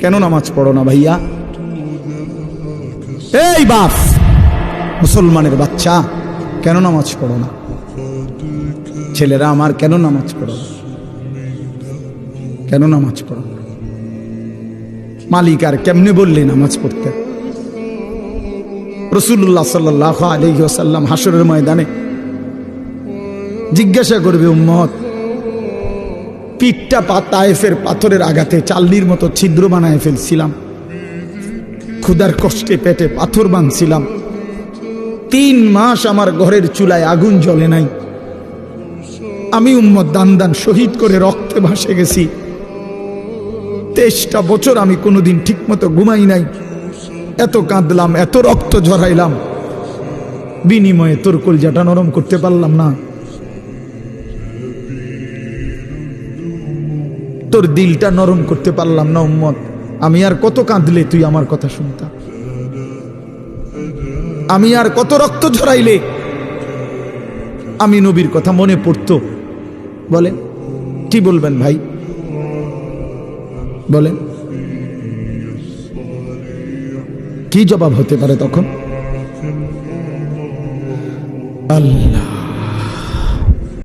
কেন নামাজ পড়ো না ভাইয়া? এই বাপ, মুসলমানের বাচ্চা, কেন নামাজ পড়ো না? ছেলেরা আমার, কেন নামাজ পড়ো না? কেন নামাজ পড়ো না? মালিক আর কেমনে বললে নামাজ পড়তে? রাসূলুল্লাহ সাল্লাল্লাহু আলাইহি ওয়াসাল্লাম হাসরের ময়দানে জিজ্ঞাসা করবে, উম্মত, পিঠটা তায়েফের পাথরের আঘাতে চাল্লির মতো ছিদ্র বানায় ফেলছিলাম, ক্ষুধার কষ্টে পেটে পাথর বাঁধছিলাম, 3 মাস আমার ঘরের চুলায় আগুন জ্বলে নাই, আমি উম্মত দান দান শহীদ করে রক্তে ভাসে গেছি, 23টা বছর আমি কোনোদিন ঠিক মতো ঘুমাই নাই, এত কাঁদলাম, এত রক্ত ঝরাইলাম, বিনিময়ে তোর কলজাটা নরম করতে পারলাম না, তোর দিলটা নরম করতে পারলাম না উম্মত। আমি আর কত কাঁদলে তুই আমার কথা শুনতা? আমি আর কত রক্ত ঝরাইলে আমি নবীর কথা মনে পড়তো? বলেন, কি বলবেন ভাই? বলেন, কি জবাব হতে পারে তখন? আল্লাহ